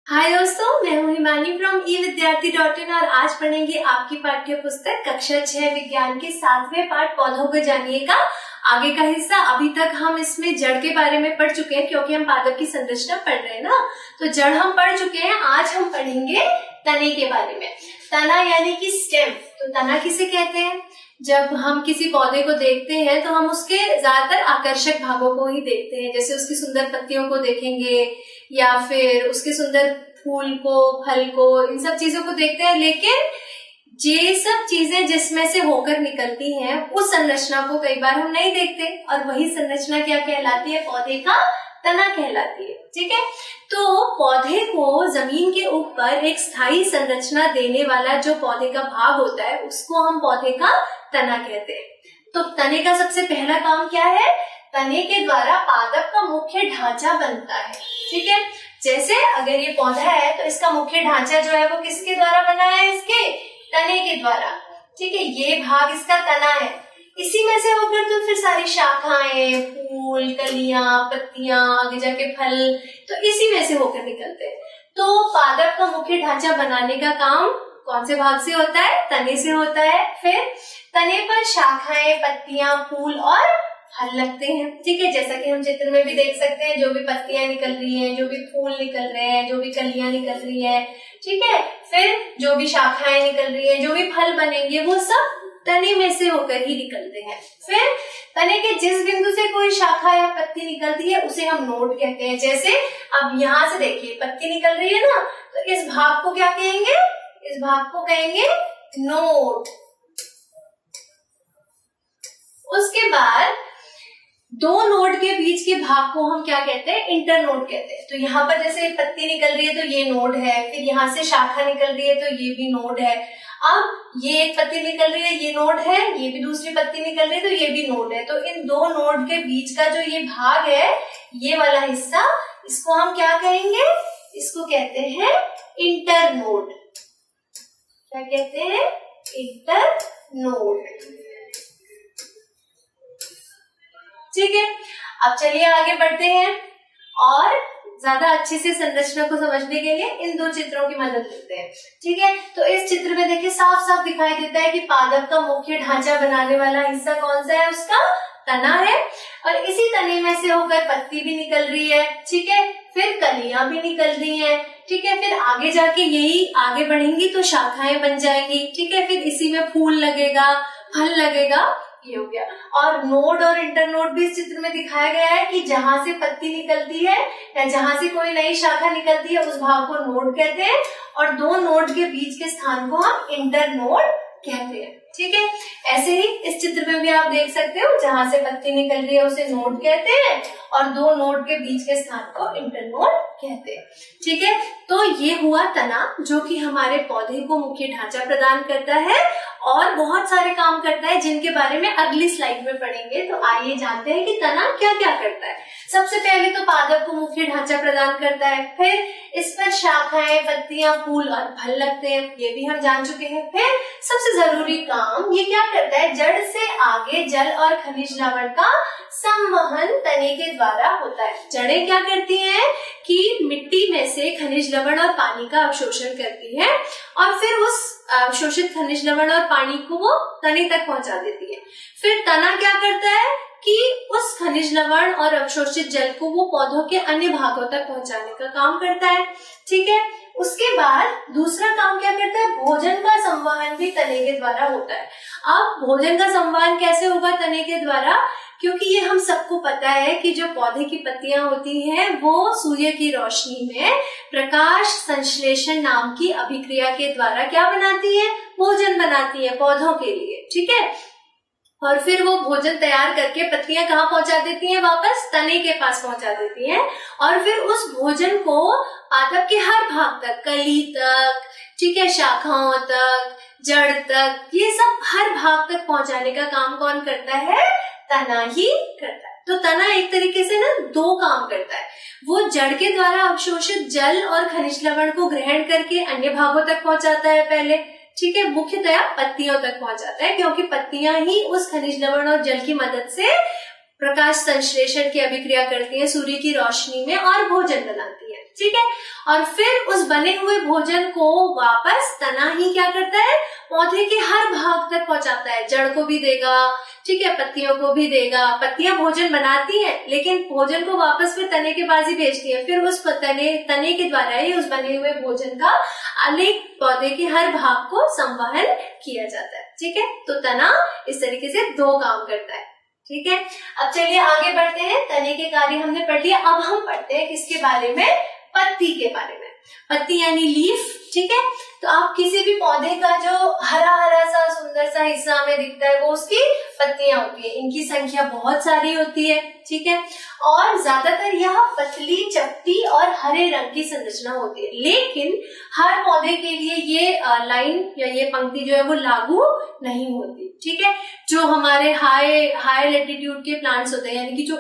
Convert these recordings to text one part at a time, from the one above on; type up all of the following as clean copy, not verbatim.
हाय दोस्तों, मैं हूँ हिमानी फ्रॉम evidyarthi.in और आज पढ़ेंगे आपकी पाठ्य पुस्तक कक्षा 6 विज्ञान के 7वें पाठ पौधों को जानिए का आगे का हिस्सा। अभी तक हम इसमें जड़ के बारे में पढ़ चुके हैं क्योंकि हम पादप की संरचना पढ़ रहे हैं ना, तो जड़ हम पढ़ चुके हैं। आज हम पढ़ेंगे तने के बारे में। तना यानी कि स्टेम। तो तना किसे कहते हैं? जब हम किसी पौधे को देखते हैं तो हम उसके ज्यादातर आकर्षक भागों को ही देखते हैं, जैसे उसकी सुंदर पत्तियों को देखेंगे या फिर उसके सुंदर फूल को, फल को, इन सब चीजों को देखते हैं। लेकिन ये सब चीजें जिसमें से होकर निकलती हैं उस संरचना को कई बार हम नहीं देखते, और वही संरचना क्या कहलाती है? पौधे का तना कहलाती है। ठीक है, तो पौधे को जमीन के ऊपर एक स्थायी संरचना देने वाला जो पौधे का भाग होता है उसको हम पौधे का तना कहते हैं। तो तने का सबसे पहला काम क्या है? तने के द्वारा पादप का मुख्य ढांचा बनता है। ठीक है, जैसे अगर ये पौधा है तो इसका मुख्य ढांचा जो है वो किसके द्वारा बना है? इसके तने के द्वारा। ठीक है, ये भाग इसका तना है। इसी में से होकर तो फिर सारी शाखाएं, फूल, कलियां, पत्तियां, आगे जाके फल, तो इसी में से होकर निकलते हैं। तो पादप का मुख्य ढांचा बनाने का काम कौन से भाग से होता है? तने से होता है। फिर तने पर शाखाएं, पत्तियां, फूल और फल लगते हैं। ठीक है, जैसा कि हम चित्र में भी देख सकते हैं, जो भी पत्तियां निकल रही हैं, जो भी फूल निकल रहे हैं, जो भी कलियां निकल रही है। ठीक है, फिर जो भी शाखाएं निकल रही है, जो भी फल बनेंगे, वो सब तने में से होकर ही निकलते हैं। फिर तने के जिस बिंदु से कोई शाखा या पत्ती निकलती है उसे हम नोड कहते हैं। जैसे अब यहाँ से देखिए पत्ती निकल रही है ना, तो इस भाग को क्या कहेंगे? इस भाग को कहेंगे नोड। उसके बाद दो नोड के बीच के भाग को हम क्या कहते हैं? इंटरनोड कहते हैं। तो यहाँ पर जैसे पत्ती निकल रही है तो ये नोड है, फिर यहाँ से शाखा निकल रही है तो ये भी नोड है। अब ये एक पत्ती निकल रही है, ये नोड है, ये भी दूसरी पत्ती निकल रही है तो ये भी नोड है। तो इन दो नोड के बीच का जो ये भाग है, ये वाला हिस्सा, इसको हम क्या कहेंगे? इसको कहते हैं इंटरनोड। क्या कहते हैं? इंटरनोड। ठीक है, अब चलिए आगे बढ़ते हैं और ज्यादा अच्छे से संरचना को समझने के लिए इन दो चित्रों की मदद लेते हैं। ठीक है, तो इस चित्र में देखिए साफ साफ दिखाई देता है कि पादप का मुख्य ढांचा बनाने वाला हिस्सा कौन सा है? उसका तना है। और इसी तने में से होकर पत्ती भी निकल रही है। ठीक है, फिर कलियां भी निकल रही है। ठीक है, फिर आगे जाके यही आगे बढ़ेंगी तो शाखाएं बन जाएंगी। ठीक है, फिर इसी में फूल लगेगा, फल लगेगा, ये हो गया। और नोड और इंटरनोड भी इस चित्र में दिखाया गया है कि जहां से पत्ती निकलती है या जहां से कोई नई शाखा निकलती है उस भाग को नोड कहते हैं, और दो नोड के बीच के स्थान को हम इंटरनोड कहते हैं। ठीक है, ऐसे ही इस चित्र में भी आप देख सकते हो, जहां से पत्ती निकल रही है उसे नोड कहते हैं और दो नोड के बीच के स्थान को इंटरनोड कहते हैं। ठीक है, तो ये हुआ तना, जो कि हमारे पौधे को मुख्य ढांचा प्रदान करता है और बहुत सारे काम करता है जिनके बारे में अगली स्लाइड में पढ़ेंगे। तो आइए जानते हैं कि तना क्या क्या करता है। सबसे पहले तो पादप को मुख्य ढांचा प्रदान करता है, फिर इस पर शाखाएं, पत्तियां, फूल और फल लगते हैं, ये भी हम जान चुके हैं। फिर सबसे जरूरी काम ये क्या करता है? जड़ से आगे जल और खनिज लवण का संवहन तने के द्वारा होता है। जड़ें क्या करती हैं कि मिट्टी में से खनिज लवण और पानी का अवशोषण करती है और फिर उस अवशोषित खनिज लवण और पानी को वो तने तक पहुंचा देती है। फिर तना क्या करता है कि उस खनिज लवण और अवशोषित जल को वो पौधों के अन्य भागों तक पहुंचाने का काम करता है। ठीक है, उसके बाद दूसरा काम क्या करता है? भोजन का संवहन भी तने के द्वारा होता है। अब भोजन का संवहन कैसे होगा तने के द्वारा? क्योंकि ये हम सबको पता है कि जो पौधे की पत्तियां होती हैं वो सूर्य की रोशनी में प्रकाश संश्लेषण नाम की अभिक्रिया के द्वारा क्या बनाती है? भोजन बनाती है पौधों के लिए। ठीक है, और फिर वो भोजन तैयार करके पत्तियां कहाँ पहुंचा देती हैं? वापस तने के पास पहुंचा देती हैं, और फिर उस भोजन को पादप के हर भाग तक, कली तक, ठीक है, शाखाओं तक, जड़ तक, ये सब हर भाग तक पहुंचाने का काम कौन करता है? तना ही करता है। तो तना एक तरीके से ना दो काम करता है। वो जड़ के द्वारा अवशोषित जल और खनिज लवण को ग्रहण करके अन्य भागों तक पहुंचाता है पहले। ठीक है, मुख्यतया पत्तियों तक पहुंचाता है, क्योंकि पत्तियां ही उस खनिज लवण और जल की मदद से प्रकाश संश्लेषण की अभिक्रिया करती है सूर्य की रोशनी में और भोजन बनाती है, ठीक है। और फिर उस बने हुए भोजन को वापस तना ही क्या करता है, पौधे के हर भाग तक पहुंचाता है। जड़ को भी देगा, ठीक है, पत्तियों को भी देगा। पत्तियां भोजन बनाती हैं लेकिन भोजन को वापस फिर तने के पास ही भेजती है। फिर उस तने के द्वारा ही उस बने हुए भोजन का अनेक पौधे के हर भाग को संवहन किया जाता है, ठीक है। तो तना इस तरीके से दो काम करता है, ठीक है। अब चलिए आगे बढ़ते हैं। तने के कार्य हमने पढ़ लिया। अब हम पढ़ते हैं किसके बारे में, पत्ती के बारे में। पत्ती यानी लीफ, ठीक है। तो आप किसी भी पौधे का जो हरा हरा सा सुंदर सा हिस्सा हमें दिखता है वो उसकी पत्तियां होती है। इनकी संख्या बहुत सारी होती है, ठीक है। और ज्यादातर यह पतली, चपटी और हरे रंग की संरचना होती है। लेकिन हर पौधे के लिए ये लाइन या ये पंक्ति जो है वो लागू नहीं होती, ठीक है। जो हमारे हाई लेटीट्यूड के प्लांट्स होते हैं, यानी कि जो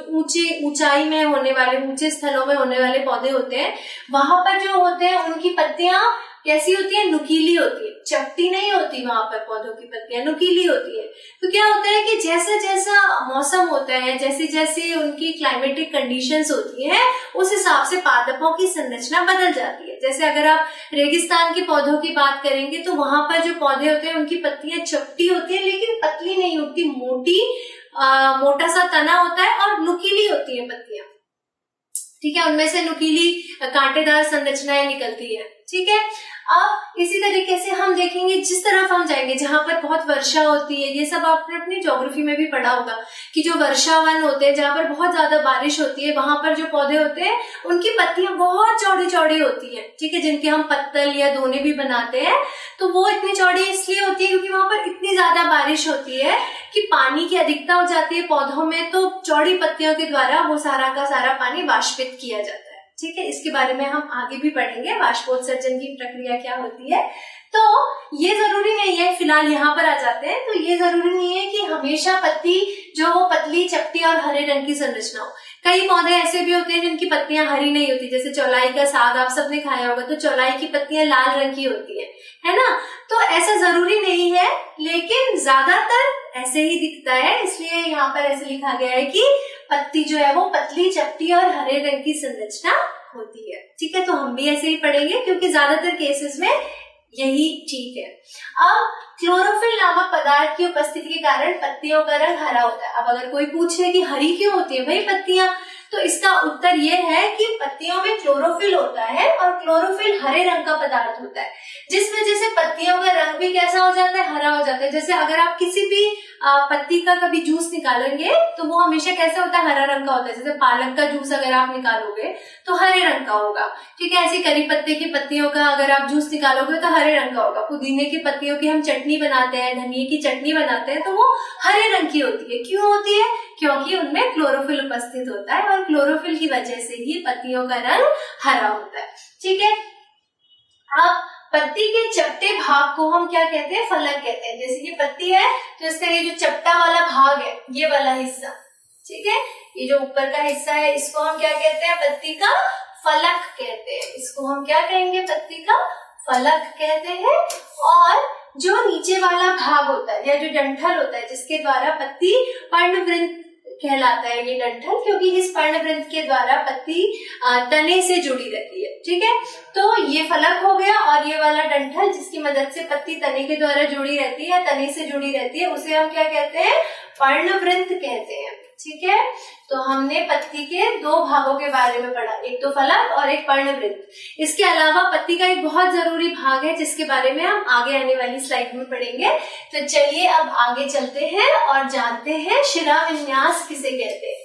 ऊंचाई में होने वाले, ऊंचे स्थलों में होने वाले पौधे होते हैं, वहां पर जो होते हैं उनकी पत्तियां कैसी होती है, नुकीली होती है, चपटी नहीं होती। वहां पर पौधों की पत्तियां नुकीली होती है। तो क्या होता है कि जैसा जैसा मौसम होता है, जैसी जैसी उनकी क्लाइमेटिक कंडीशंस होती है, उस हिसाब से पादपों की संरचना बदल जाती है। जैसे अगर आप रेगिस्तान के पौधों की बात करेंगे तो वहां पर जो पौधे होते हैं उनकी पत्तियां चपटी होती है लेकिन पतली नहीं होती, मोटा सा तना होता है और नुकीली होती है पत्तियां, ठीक है। उनमें से नुकीली कांटेदार संरचनाएं निकलती है, ठीक है। अब इसी तरीके से हम देखेंगे, जिस तरफ हम जाएंगे जहां पर बहुत वर्षा होती है, ये सब आपने अपनी ज्योग्राफी में भी पढ़ा होगा कि जो वर्षावन होते हैं, जहां पर बहुत ज्यादा बारिश होती है, वहां पर जो पौधे होते हैं उनकी पत्तियां बहुत चौड़ी चौड़ी होती है, ठीक है, जिनके हम पत्तल या दोने भी बनाते हैं। तो वो इतनी चौड़ी इसलिए होती है क्योंकि वहां पर इतनी ज्यादा बारिश होती है कि पानी की अधिकता हो जाती है पौधों में, तो चौड़ी पत्तियों के द्वारा वो सारा का सारा पानी वाष्पित किया जाता है, ठीक है। इसके बारे में हम आगे भी पढ़ेंगे, वाष्पोत्सर्जन की प्रक्रिया क्या होती है। तो ये जरूरी नहीं है, फिलहाल यहाँ पर आ जाते हैं। तो ये जरूरी नहीं है कि हमेशा पत्ती जो वो पतली, चपटी और हरे रंग की संरचना हो। कई पौधे ऐसे भी होते हैं जिनकी पत्तियां हरी नहीं होती, जैसे चौलाई का साग आप सबने खाया होगा, तो चौलाई की पत्तियां लाल रंग की होती है ना। तो ऐसा जरूरी नहीं है, लेकिन ज्यादातर ऐसे ही दिखता है, इसलिए यहाँ पर ऐसे लिखा गया है कि पत्ती जो है वो पतली, चपटी और हरे रंग की संरचना होती है, ठीक है। तो हम भी ऐसे ही पढ़ेंगे क्योंकि ज्यादातर केसेस में यही ठीक है। अब क्लोरोफिल नामक पदार्थ की उपस्थिति के कारण पत्तियों का रंग हरा होता है। अब अगर कोई पूछे कि हरी क्यों होती है भाई पत्तियां, तो इसका उत्तर ये है कि पत्तियों में क्लोरोफिल होता है और क्लोरोफिल हरे रंग का पदार्थ होता है, जिस वजह से पत्तियों का रंग भी कैसा हो जाता है, हरा हो जाता है। जैसे अगर आप किसी भी पत्ती का कभी जूस निकालेंगे तो वो हमेशा कैसा होता है, हरा रंग का होता है। जैसे पालक का जूस अगर आप निकालोगे तो हरे रंग का होगा, ठीक है। ऐसे करी पत्ते की पत्तियों का अगर आप जूस निकालोगे तो हरे रंग का होगा। पुदीने की पत्तियों की हम चटनी बनाते हैं, धनिये की चटनी बनाते हैं, तो वो हरे रंग की होती है। क्यों होती है? क्योंकि उनमें क्लोरोफिल उपस्थित होता है और क्लोरोफिल की वजह से ही पत्तियों का रंग हरा होता है, ठीक है। अब पत्ती के चपटे भाग को हम क्या कहते हैं, फलक कहते हैं। जैसे ये पत्ती है तो इसका ये जो चपटा वाला भाग है, ये वाला हिस्सा, ठीक है, ये जो ऊपर का हिस्सा है, इसको हम क्या कहते हैं, पत्ती का फलक कहते हैं। इसको हम क्या कहेंगे, पत्ती का फलक कहते हैं। और जो नीचे वाला भाग होता है या जो डंठल होता है, जिसके द्वारा पत्ती पर्णवृंत कहलाता है, ये डंठल, क्योंकि इस पर्णवृंत के द्वारा पत्ती तने से जुड़ी रहती है, ठीक है। तो ये फलक हो गया, और ये वाला डंठल जिसकी मदद से पत्ती तने के द्वारा जुड़ी रहती है, तने से जुड़ी रहती है, उसे हम क्या कहते हैं, पर्णवृंत कहते हैं, ठीक है। तो हमने पत्ती के दो भागों के बारे में पढ़ा, एक तो फलक और एक पर्णवृंत। इसके अलावा पत्ती का एक बहुत जरूरी भाग है जिसके बारे में हम आगे आने वाली स्लाइड में पढ़ेंगे। तो चलिए अब आगे चलते हैं और जानते हैं शिराविन्यास किसे कहते हैं।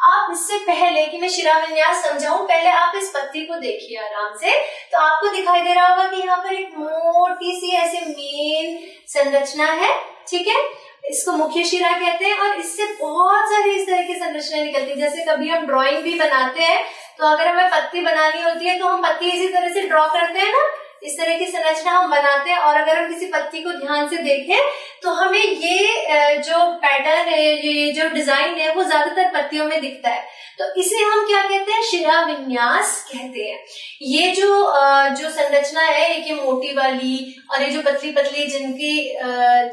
आप इससे पहले कि मैं शिराविन्यास समझाऊं, पहले आप इस पत्ती को देखिए आराम से। तो आपको दिखाई दे रहा होगा कि यहाँ पर एक मोटी सी ऐसे मेन संरचना है, ठीक है, इसको मुख्य शिरा कहते हैं। और इससे बहुत सारी इस तरह की संरचना निकलती है। जैसे कभी हम ड्राइंग भी बनाते हैं, तो अगर हमें पत्ती बनानी होती है तो हम पत्ती इसी तरह से ड्रॉ करते हैं ना, इस तरह की संरचना हम बनाते हैं। और अगर हम किसी पत्ती को ध्यान से देखें तो हमें ये जो पैटर्न है, ये जो डिजाइन है, वो ज्यादातर पत्तियों में दिखता है। तो इसे हम क्या कहते हैं? शिरा विन्यास कहते हैं। ये जो संरचना है, एक ये मोटी वाली और ये जो पतली पतली जिनकी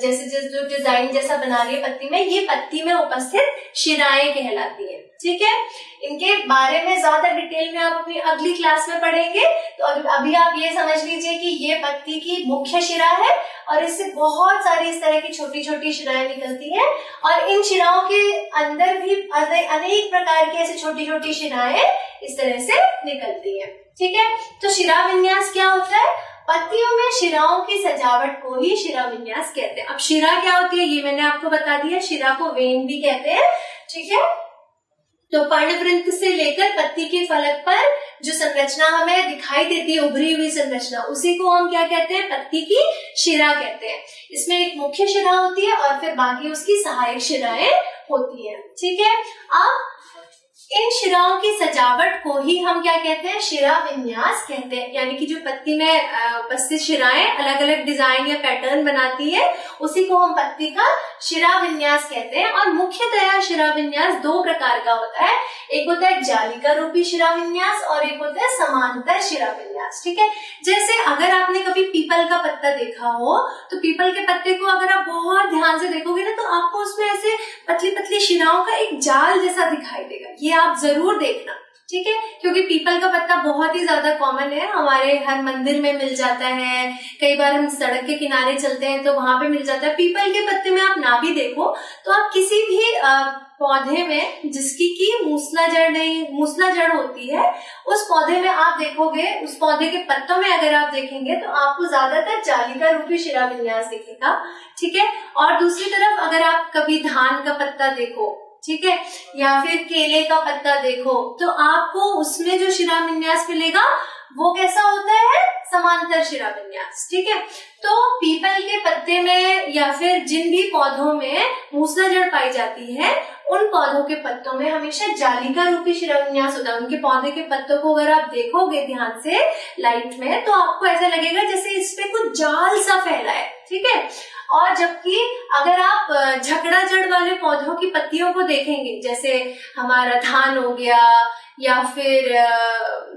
जैसे जो डिजाइन जैसा बना रही है पत्ती में, ये पत्ती में उपस्थित शिराएं कहलाती है। ठीक है, इनके बारे में ज्यादा डिटेल में आप अपनी अगली क्लास में पढ़ेंगे। तो अभी आप ये समझ लीजिए कि ये पत्ती की मुख्य शिरा है और इससे बहुत सारी इस तरह की छोटी छोटी शिराएं निकलती हैं और इन शिराओं के अंदर भी अनेक प्रकार की ऐसी छोटी छोटी शिराएं इस तरह से निकलती हैं। ठीक है, तो शिरा विन्यास क्या होता है? पत्तियों में शिराओं की सजावट को ही शिरा विन्यास कहते हैं। अब शिरा क्या होती है ये मैंने आपको बता दिया, शिरा को वेन भी कहते हैं। ठीक है, तो पर्णवृंत से लेकर पत्ती के फलक पर जो संरचना हमें दिखाई देती है, उभरी हुई संरचना, उसी को हम क्या कहते हैं? पत्ती की शिरा कहते हैं। इसमें एक मुख्य शिरा होती है और फिर बाकी उसकी सहायक शिराएं होती हैं। ठीक है, अब इन शिराओं की सजावट को ही हम क्या कहते हैं? शिरा विन्यास कहते हैं। यानी कि जो पत्ती में उपस्थित शिराएं अलग अलग डिजाइन या पैटर्न बनाती है, उसी को हम पत्ती का शिरा विन्यास कहते हैं। और मुख्यतया शिरा विन्यास दो प्रकार का होता है, एक होता है जालिका रूपी शिरा विन्यास और एक होता है समांतर शिरा विन्यास। ठीक है, जैसे अगर आपने कभी पीपल का पत्ता देखा हो तो पीपल के पत्ते को अगर आप बहुत ध्यान से देखोगे ना, तो आपको उसमें ऐसे पतली पतली शिराओं का एक जाल जैसा दिखाई देगा। ये आप जरूर देखना। ठीक है, क्योंकि पीपल का पत्ता बहुत ही ज्यादा कॉमन है, हमारे हर मंदिर में मिल जाता है। कई बार हम सड़क के किनारे चलते हैं तो वहां पे मिल जाता है। पीपल के पत्ते में आप ना भी देखो तो आप किसी भी पौधे में जिसकी की मूसला जड़ होती है, उस पौधे में आप देखोगे, उस पौधे के पत्तों में अगर आप देखेंगे तो आपको ज्यादातर जालिका रूपी शिरा विन्यास दिखेगा। ठीक है, और दूसरी तरफ अगर आप कभी धान का पत्ता देखो, ठीक है, या फिर केले का पत्ता देखो, तो आपको उसमें जो शिरा विन्यास मिलेगा वो कैसा होता है? समांतर शिरा विन्यास। ठीक है, तो पीपल के पत्ते में या फिर जिन भी पौधों में मूसला जड़ पाई जाती है, उन पौधों के पत्तों में हमेशा जालिका रूपी शिरा विन्यास होता है। उनके पौधे के पत्तों को अगर आप देखोगे ध्यान से लाइट में, तो आपको ऐसा लगेगा जैसे इस पे कुछ जाल सा फैला है। ठीक है, और जबकि अगर आप झकड़ा जड़ वाले पौधों की पत्तियों को देखेंगे, जैसे हमारा धान हो गया या फिर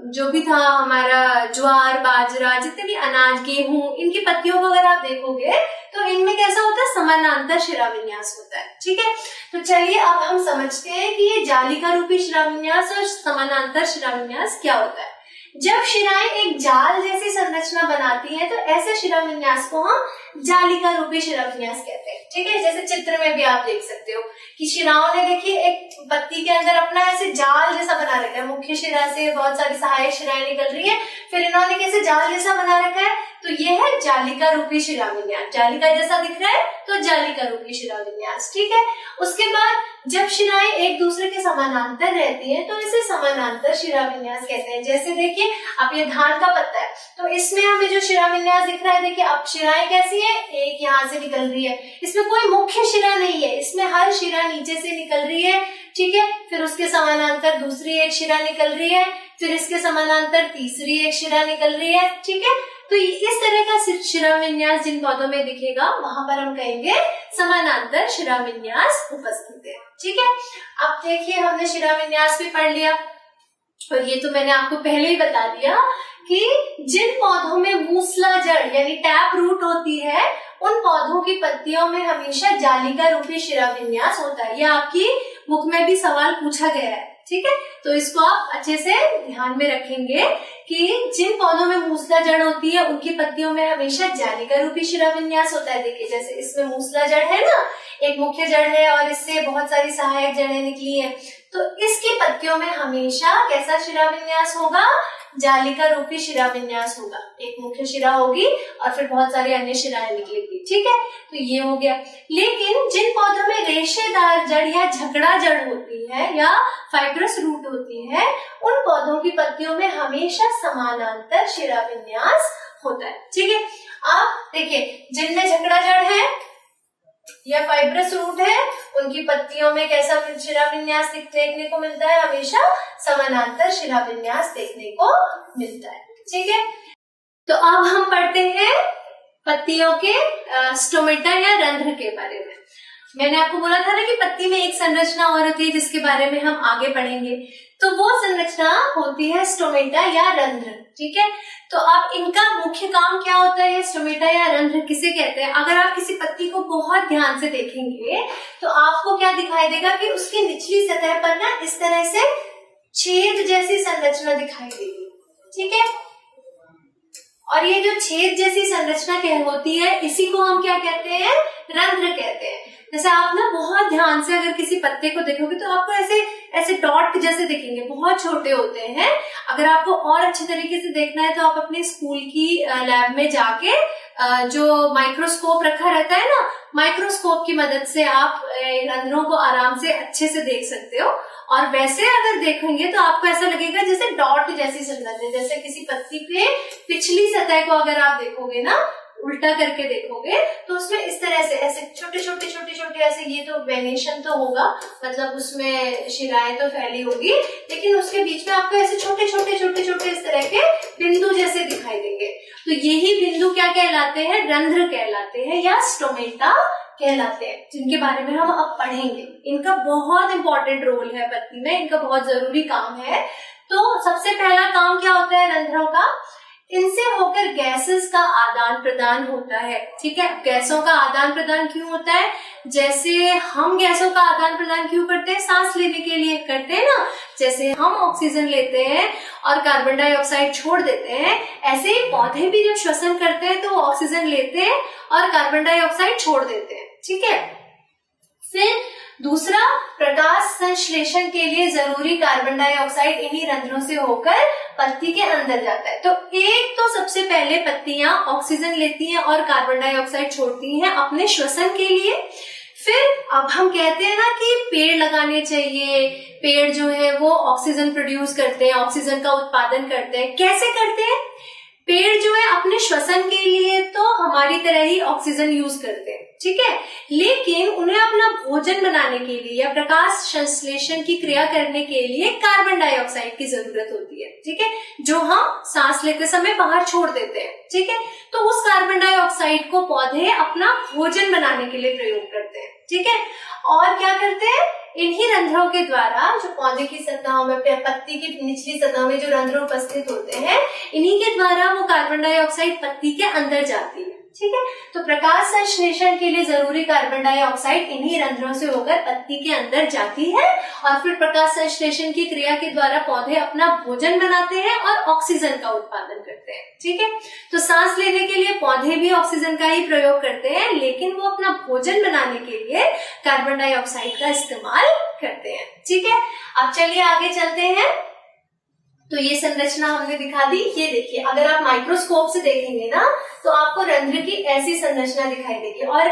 जो भी था हमारा ज्वार बाजरा, जितने भी अनाज गेहूं, इनकी पत्तियों को अगर आप देखोगे तो इनमें कैसा होता है? समानांतर शिरा विन्यास होता है। ठीक है, तो चलिए अब हम समझते हैं कि ये जालिका रूपी शिरा विन्यास और समानांतर शिरा विन्यास क्या होता है। जब शिराएं एक जाल जैसी संरचना बनाती हैं तो ऐसे शिरा विन्यास को हम जालिका रूपी शिरा विन्यास कहते हैं। ठीक है, जैसे चित्र में भी आप देख सकते हो कि शिराओं ने देखिए एक पत्ती के अंदर अपना ऐसे जाल जैसा बना रखा है। मुख्य शिरा से बहुत सारी सहायक शिराएं निकल रही है, फिर इन्होंने कैसे जाल जैसा बना रखा है, तो ये है जालिका रूपी शिरा विन्यास। जालिका जैसा दिख रहा है तो जालिका रूपी शिरा विन्यास। ठीक है, उसके बाद जब शिराएं एक दूसरे के समानांतर रहती हैं तो इसे समानांतर शिरा विन्यास कहते हैं। जैसे देखिए अब ये धान का पत्ता है, तो इसमें हमें जो शिरा विन्यास दिख रहा है, देखिए अब शिराएं कैसी है? एक यहाँ से निकल रही है, इसमें कोई मुख्य शिरा नहीं है, इसमें हर शिरा नीचे से निकल रही है। ठीक है, फिर उसके समानांतर दूसरी एक शिरा निकल रही है, फिर इसके समानांतर तीसरी एक शिरा निकल रही है। ठीक है, तो इस तरह का शिरा विन्यास जिन पौधों में दिखेगा वहां पर हम कहेंगे समानांतर शिरा विन्यास उपस्थित है। ठीक है, अब देखिए हमने शिरा विन्यास भी पढ़ लिया और ये तो मैंने आपको पहले ही बता दिया कि जिन पौधों में मूसला जड़ यानी टैप रूट होती है, उन पौधों की पत्तियों में हमेशा जालिका रूपी शिरा विन्यास होता है। यह आपकी बुक में भी सवाल पूछा गया है। ठीक है, तो इसको आप अच्छे से ध्यान में रखेंगे कि जिन पौधों में मूसला जड़ होती है उनकी पत्तियों में हमेशा जालिका रूपी शिरा विन्यास होता है। देखिए जैसे इसमें मूसला जड़ है ना, एक मुख्य जड़ है और इससे बहुत सारी सहायक जड़ें निकली है, तो इसकी पत्तियों में हमेशा कैसा शिरा विन्यास होगा? जालिका रूपी शिरा विन्यास होगा। एक मुख्य शिरा होगी और फिर बहुत सारी अन्य शिराएं निकलेगी। ठीक है, तो ये हो गया। लेकिन जिन पौधों में रेशेदार जड़ या झकड़ा जड़ होती है या फाइब्रस रूट होती है, उन पौधों की पत्तियों में हमेशा समानांतर शिरा विन्यास होता है। ठीक है, अब देखिए जिनमें झकड़ा जड़ है या फाइब्रस रूट है, उनकी पत्तियों में कैसा शिरा विन्यास देखने को मिलता है? हमेशा समानांतर शिरा विन्यास देखने को मिलता है। ठीक है, तो अब हम पढ़ते हैं पत्तियों के स्टोमेटा या रंध्र के बारे में। मैंने आपको बोला था ना कि पत्ती में एक संरचना और होती है जिसके बारे में हम आगे पढ़ेंगे, तो वो संरचना होती है स्टोमेटा या रंध्र। ठीक है, तो अब इनका मुख्य काम क्या होता है, स्टोमेटा या रंध्र किसे कहते हैं? अगर आप किसी पत्ती को बहुत ध्यान से देखेंगे तो आपको क्या दिखाई देगा कि उसकी निचली सतह पर ना इस तरह से छेद जैसी संरचना दिखाई देगी। ठीक है, और ये जो छेद जैसी संरचना होती है इसी को हम क्या कहते हैं, रंध्र कहते हैं। जैसे आप ना बहुत ध्यान से अगर किसी पत्ते को देखोगे तो आपको ऐसे ऐसे डॉट जैसे दिखेंगे, बहुत छोटे होते हैं। अगर आपको और अच्छे तरीके से देखना है तो आप अपने स्कूल की लैब में जाके जो माइक्रोस्कोप रखा रहता है ना, माइक्रोस्कोप की मदद से आप रंध्रों को आराम से अच्छे से देख सकते हो। और वैसे अगर देखेंगे तो आपको ऐसा लगेगा जैसे डॉट जैसी संरचना, जैसे किसी पत्ती पे पिछली सतह को अगर आप देखोगे ना, उल्टा करके देखोगे तो उसमें इस तरह से ऐसे छोटे छोटे ऐसे, ये तो वेनेशन तो होगा, मतलब उसमें शिराएं तो फैली होगी, लेकिन उसके बीच में आपको ऐसे छोटे छोटे इस तरह के बिंदु जैसे दिखाई देंगे। तो यही बिंदु क्या कहलाते हैं, रंध्र कहलाते हैं या स्टोमेटा कहलाते हैं, जिनके बारे में हम अब पढ़ेंगे। इनका बहुत इंपॉर्टेंट रोल है पत्ती में, इनका बहुत जरूरी काम है। तो सबसे पहला काम क्या होता है रंध्रों का, इनसे होकर गैसेस का आदान प्रदान होता है। ठीक है, गैसों का आदान प्रदान क्यों होता है, जैसे हम गैसों का आदान प्रदान क्यों करते हैं, सांस लेने के लिए करते हैं ना, जैसे हम ऑक्सीजन लेते हैं और कार्बन डाइऑक्साइड छोड़ देते हैं, ऐसे ही पौधे भी जब श्वसन करते हैं तो ऑक्सीजन लेते हैं और कार्बन डाइऑक्साइड छोड़ देते हैं। ठीक है, फिर दूसरा, प्रकाश संश्लेषण के लिए जरूरी कार्बन डाइऑक्साइड इन्हीं रंध्रों से होकर पत्ती के अंदर जाता है। तो एक तो सबसे पहले पत्तियां ऑक्सीजन लेती हैं और कार्बन डाइऑक्साइड छोड़ती हैं अपने श्वसन के लिए। फिर अब हम कहते हैं ना कि पेड़ लगाने चाहिए, पेड़ जो है वो ऑक्सीजन प्रोड्यूस करते हैं, ऑक्सीजन का उत्पादन करते हैं। कैसे करते हैं, पेड़ जो है अपने श्वसन के लिए तो हमारी तरह ही ऑक्सीजन यूज करते हैं। ठीक है, लेकिन उन्हें अपना भोजन बनाने के लिए या प्रकाश संश्लेषण की क्रिया करने के लिए कार्बन डाइऑक्साइड की जरूरत होती है। ठीक है, जो हम सांस लेते समय बाहर छोड़ देते हैं। ठीक है, तो उस कार्बन डाइऑक्साइड को पौधे अपना भोजन बनाने के लिए प्रयोग करते हैं। ठीक है, और क्या करते हैं, इन्हीं रंध्रों के द्वारा जो पौधे की सतहों में, पत्ती की निचली सतह में जो रंध्र उपस्थित होते हैं, इन्हीं के द्वारा वो कार्बन डाइऑक्साइड पत्ती के अंदर जाती है। ठीक है, तो प्रकाश संश्लेषण के लिए जरूरी कार्बन डाइऑक्साइड इन्हीं रंध्रों से होकर पत्ती के अंदर जाती है और फिर प्रकाश संश्लेषण की क्रिया के द्वारा पौधे अपना भोजन बनाते हैं और ऑक्सीजन का उत्पादन करते हैं। ठीक है, तो सांस लेने के लिए पौधे भी ऑक्सीजन का ही प्रयोग करते हैं, लेकिन वो अपना भोजन बनाने के लिए कार्बन डाइऑक्साइड का इस्तेमाल करते हैं। ठीक है, अब चलिए आगे चलते हैं। तो ये संरचना हमने दिखा दी। ये देखिए, अगर आप माइक्रोस्कोप से देखेंगे ना तो आपको रंध्र की ऐसी संरचना दिखाई देगी। और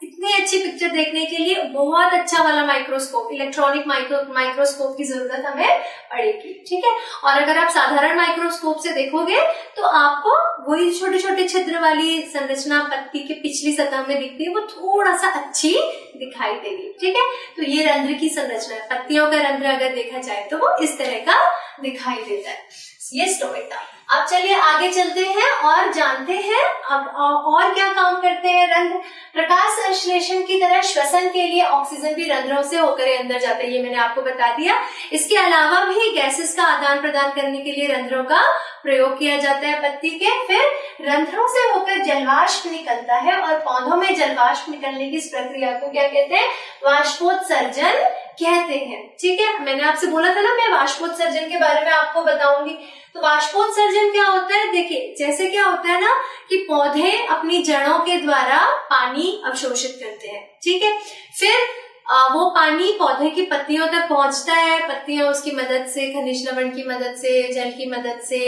इतनी अच्छी पिक्चर देखने के लिए बहुत अच्छा वाला माइक्रोस्कोप, इलेक्ट्रॉनिक माइक्रोस्कोप की जरूरत हमें पड़ेगी। ठीक है, और अगर आप साधारण माइक्रोस्कोप से देखोगे तो आपको वही छोटे छोटे छिद्र वाली संरचना पत्ती के पिछली सतह में दिखती है, वो थोड़ा सा अच्छी दिखाई देगी। ठीक है, तो ये रंध्र की संरचना है। पत्तियों का रंध्र अगर देखा जाए तो वो इस तरह का दिखाई देता है, ये स्टोमेटा। अब चलिए आगे चलते हैं और जानते हैं अब और क्या काम करते हैं रंध्र। प्रकाश संश्लेषण की तरह श्वसन के लिए ऑक्सीजन भी रंध्रों से होकर अंदर जाता है, ये मैंने आपको बता दिया। इसके अलावा भी गैसेस का आदान प्रदान करने के लिए रंध्रों का प्रयोग किया जाता है पत्ती के। फिर रंध्रों से होकर जलवाष्प निकलता है और पौधों में जलवाष्प निकलने की इस प्रक्रिया को क्या कहते हैं, वाष्पोत्सर्जन कहते हैं। ठीक है, मैंने आपसे बोला था ना मैं वाष्पोत्सर्जन के बारे में आपको बताऊंगी। तो वाष्पोत्सर्जन क्या होता है, देखिए जैसे क्या होता है ना कि पौधे अपनी जड़ों के द्वारा पानी अवशोषित करते हैं। ठीक है, फिर वो पानी पौधे की पत्तियों तक पहुंचता है। पत्तियां उसकी मदद से, खनिज लवण की मदद से, जल की मदद से,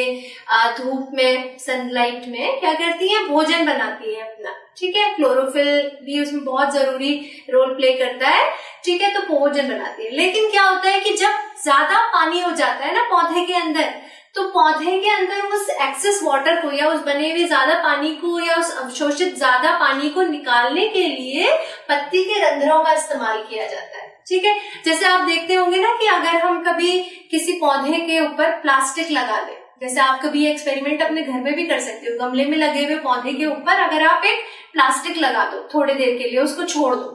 धूप में, सनलाइट में क्या करती है, भोजन बनाती है अपना। ठीक है, क्लोरोफिल भी उसमें बहुत जरूरी रोल प्ले करता है। ठीक है, तो भोजन बनाती है। लेकिन क्या होता है कि जब ज्यादा पानी हो जाता है ना पौधे के अंदर, तो पौधे के अंदर उस एक्सेस वाटर को या उस बने हुए ज्यादा पानी को या उस अवशोषित ज्यादा पानी को निकालने के लिए पत्ती के रंध्रों का इस्तेमाल किया जाता है। ठीक है, जैसे आप देखते होंगे ना कि अगर हम कभी किसी पौधे के ऊपर प्लास्टिक लगा दें जैसे आप कभी एक्सपेरिमेंट अपने घर में भी कर सकते हो, गमले में लगे हुए पौधे के ऊपर अगर आप एक प्लास्टिक लगा दो थोड़ी देर के लिए, उसको छोड़ दो,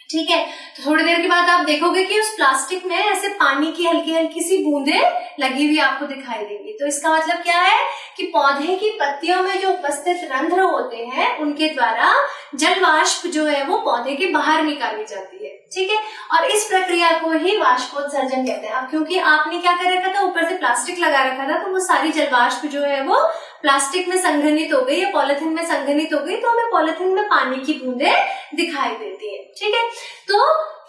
ठीक है, तो थोड़ी देर के बाद आप देखोगे कि उस प्लास्टिक में ऐसे पानी की हल्की हल्की सी बूंदें लगी हुई आपको दिखाई देंगी। तो इसका मतलब क्या है कि पौधे की पत्तियों में जो उपस्थित रंध्र होते हैं उनके द्वारा जल वाष्प जो है वो पौधे के बाहर निकाली जाती है, ठीक है, और इस प्रक्रिया को ही वाष्पोत्सर्जन कहते हैं। अब क्योंकि आपने क्या कर रखा था, ऊपर से प्लास्टिक लगा रखा था, तो वो सारी जल वाष्प जो है वो प्लास्टिक में संघनित हो गई या पॉलिथीन में संघनित हो गई, तो हमें पॉलिथीन में पानी की बूंदें दिखाई देती है, ठीक है। तो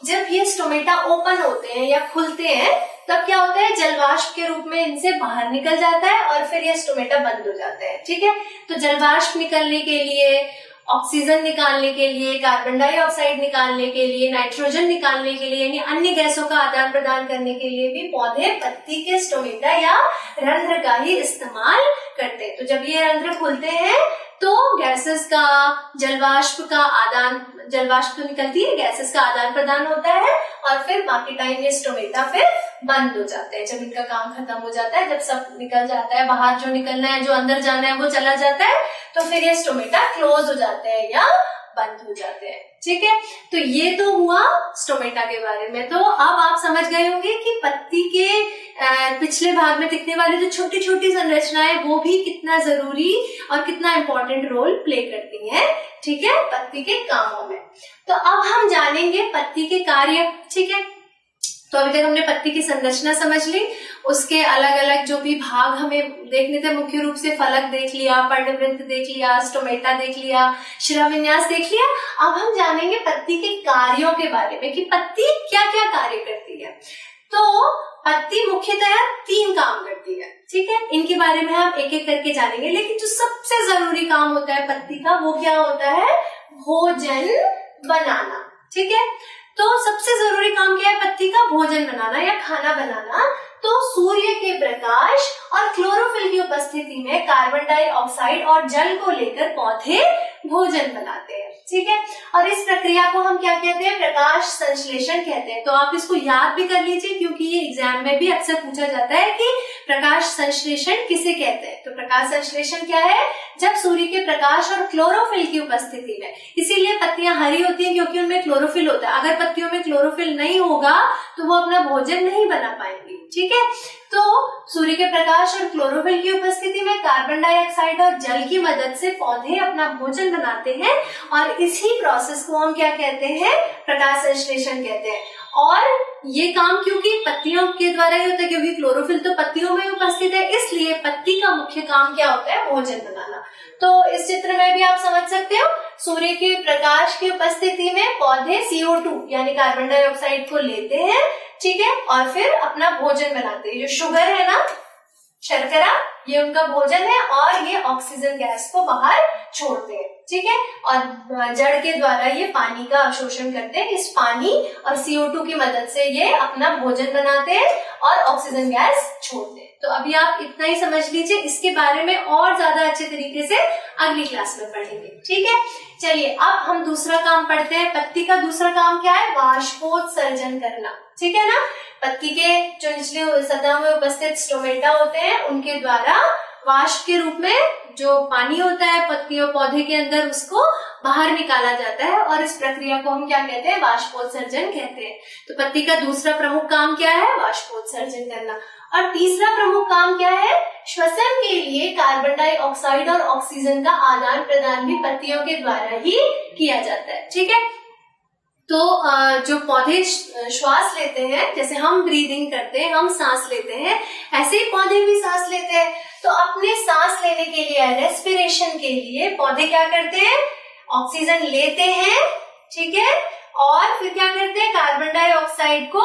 जब ये स्टोमेटा ओपन होते हैं या खुलते हैं तब क्या होता है, जलवाष्प के रूप में इनसे बाहर निकल जाता है और फिर ये स्टोमेटा बंद हो जाता है, ठीक है। तो जलवाष्प निकलने के लिए, ऑक्सीजन निकालने के लिए, कार्बन डाइऑक्साइड निकालने के लिए, नाइट्रोजन निकालने के लिए, यानी अन्य गैसों का आदान प्रदान करने के लिए भी पौधे पत्ती के स्टोमेटा या रंध्र का ही इस्तेमाल करते हैं। तो जब ये रंध्र खुलते हैं तो गैसेस का, जलवाष्प तो निकलती है, गैसेस का आदान प्रदान होता है और फिर बाकी टाइम ये स्टोमेटा फिर बंद हो जाते हैं। जब इनका काम खत्म हो जाता है, जब सब निकल जाता है बाहर, जो निकलना है, जो अंदर जाना है वो चला जाता है, तो फिर ये स्टोमेटा क्लोज हो जाते हैं या बंद हो जाते हैं, ठीक है। तो ये तो हुआ स्टोमेटा के बारे में। तो अब आप समझ गए होंगे कि पत्ती के पिछले भाग में दिखने वाली जो छोटी छोटी संरचनाएं वो भी कितना जरूरी और कितना इम्पोर्टेंट रोल प्ले करती हैं, ठीक है, पत्ती के कामों में। तो अब हम जानेंगे पत्ती के कार्य, ठीक है। तो अभी तक हमने पत्ती की संरचना समझ ली, उसके अलग अलग जो भी भाग हमें देखने थे, मुख्य रूप से फलक देख लिया, पर्णवृंत देख लिया, स्टोमेटा देख लिया, शिराविन्यास देख लिया। अब हम जानेंगे पत्ती के कार्यों के बारे में कि पत्ती क्या क्या कार्य करती है। तो पत्ती मुख्यतः 3 काम करती है, ठीक है, इनके बारे में हम एक एक करके जानेंगे। लेकिन जो सबसे जरूरी काम होता है पत्ती का वो क्या होता है, भोजन बनाना, ठीक है। तो सबसे जरूरी काम क्या है पत्ती का, भोजन बनाना या खाना बनाना। तो सूर्य के प्रकाश और क्लोरोफिल की उपस्थिति में कार्बन डाइऑक्साइड और जल को लेकर पौधे भोजन बनाते हैं, ठीक है। और इस प्रक्रिया को हम क्या कहते हैं, प्रकाश संश्लेषण कहते हैं। तो आप इसको याद भी कर लीजिए क्योंकि ये एग्जाम में भी अक्सर पूछा जाता है कि प्रकाश संश्लेषण किसे कहते हैं। तो प्रकाश संश्लेषण क्या है, जब सूर्य के प्रकाश और क्लोरोफिल की उपस्थिति में, इसीलिए पत्तियां हरी होती हैं क्योंकि उनमें क्लोरोफिल होता है। अगर पत्तियों में क्लोरोफिल नहीं होगा तो वो अपना भोजन नहीं बना पाएंगी, ठीक है। तो सूर्य के प्रकाश और क्लोरोफिल की उपस्थिति में कार्बन डाइऑक्साइड और जल की मदद से पौधे अपना भोजन बनाते हैं और इसी प्रोसेस को हम क्या कहते हैं, प्रकाश संश्लेषण कहते हैं। और ये काम क्योंकि पत्तियों के द्वारा ही होता है, क्योंकि क्लोरोफिल तो पत्तियों में उपस्थित है, इसलिए पत्ती का मुख्य काम क्या होता है, भोजन बनाना। तो इस चित्र में भी आप समझ सकते हो, सूर्य के प्रकाश की उपस्थिति में पौधे CO2 यानी कार्बन डाइऑक्साइड को लेते हैं, ठीक है, और फिर अपना भोजन बनाते हैं। जो शुगर है ना, शर्करा, ये उनका भोजन है और ये ऑक्सीजन गैस को बाहर छोड़ते हैं, ठीक है। और जड़ के द्वारा ये पानी का अवशोषण करते हैं, इस पानी और CO2 की मदद से ये अपना भोजन बनाते हैं और ऑक्सीजन गैस छोड़ते हैं। तो अभी आप इतना ही समझ लीजिए, इसके बारे में और ज्यादा अच्छे तरीके से अगली क्लास में पढ़ेंगे, ठीक है। चलिए अब हम दूसरा काम पढ़ते हैं। पत्ती का दूसरा काम क्या है, वाष्पोत्सर्जन करना, ठीक है ना। पत्ती के जो निचली सतह में उपस्थित स्टोमेटा होते हैं उनके द्वारा वाष्प के रूप में जो पानी होता है पत्तियों पौधे के अंदर उसको बाहर निकाला जाता है और इस प्रक्रिया को हम क्या कहते हैं, वाष्पोत्सर्जन कहते हैं। तो पत्ती का दूसरा प्रमुख काम क्या है, वाष्पोत्सर्जन करना। और तीसरा प्रमुख काम क्या है, श्वसन के लिए कार्बन डाइऑक्साइड और ऑक्सीजन का आदान प्रदान भी पत्तियों के द्वारा ही किया जाता है, ठीक है। तो जो पौधे श्वास लेते हैं, जैसे हम ब्रीदिंग करते हैं, हम सांस लेते हैं, ऐसे ही पौधे भी सांस लेते हैं। तो अपने सांस लेने के लिए, रेस्पिरेशन के लिए पौधे क्या करते हैं, ऑक्सीजन लेते हैं, ठीक है, और फिर क्या करते हैं, कार्बन डाइऑक्साइड को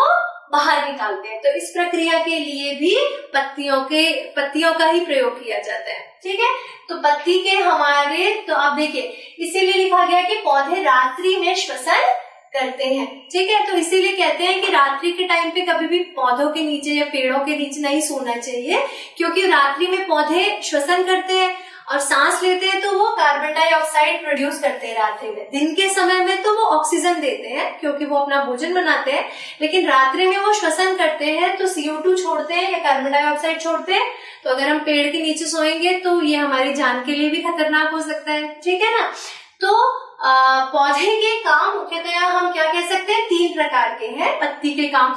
बाहर निकालते हैं। तो इस प्रक्रिया के लिए भी पत्तियों का ही प्रयोग किया जाता है, ठीक है। तो पत्ती के हमारे, तो आप देखिए इसीलिए लिखा गया कि पौधे रात्रि में श्वसन करते हैं, ठीक है। तो इसीलिए कहते हैं कि रात्रि के टाइम पे कभी भी पौधों के नीचे या पेड़ों के नीचे नहीं सोना चाहिए, क्योंकि रात्रि में पौधे श्वसन करते हैं और सांस लेते हैं तो वो कार्बन डाइऑक्साइड प्रोड्यूस करते हैं रात्रि में। दिन के समय में तो वो ऑक्सीजन देते हैं क्योंकि वो अपना भोजन बनाते हैं, लेकिन रात्रि में वो श्वसन करते हैं तो CO2 छोड़ते हैं या कार्बन डाइऑक्साइड छोड़ते हैं। तो अगर हम पेड़ के नीचे सोएंगे तो ये हमारी जान के लिए भी खतरनाक हो सकता है, ठीक है ना। तो पौधे के काम मुख्यतया हम क्या कह सकते हैं, 3 प्रकार के हैं। पत्ती के काम,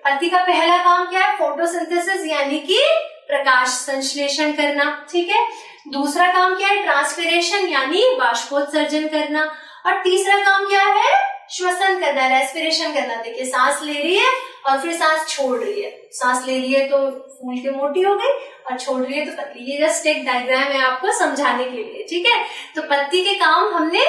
पत्ती का पहला काम क्या है, फोटोसिंथेसिस यानी कि प्रकाश संश्लेषण करना, ठीक है। दूसरा काम क्या है, ट्रांसपिरेशन यानी बाष्पोत्सर्जन करना। और तीसरा काम क्या है, श्वसन करना, रेस्पिरेशन करना। देखिए सांस ले रही है और फिर सांस छोड़ रही है, सांस ले रही है तो फूल के मोटी हो गई और छोड़ रही है तो पतली। ये जस्ट एक डायग्राम है आपको समझाने के लिए, ठीक है। तो पत्ती के काम हमने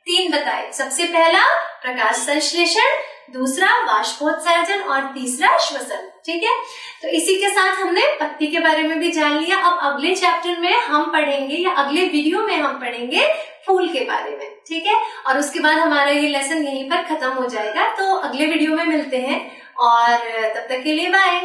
3 बताए। सबसे पहला प्रकाश संश्लेषण, दूसरा बाष्पोत्सर्जन और तीसरा श्वसन, ठीक है। तो इसी के साथ हमने पत्ती के बारे में भी जान लिया। अब अगले चैप्टर में हम पढ़ेंगे या अगले वीडियो में हम पढ़ेंगे फूल के बारे में, ठीक है। और उसके बाद हमारा ये लेसन यहीं पर खत्म हो जाएगा। तो अगले वीडियो में मिलते हैं और तब तक के लिए बाय।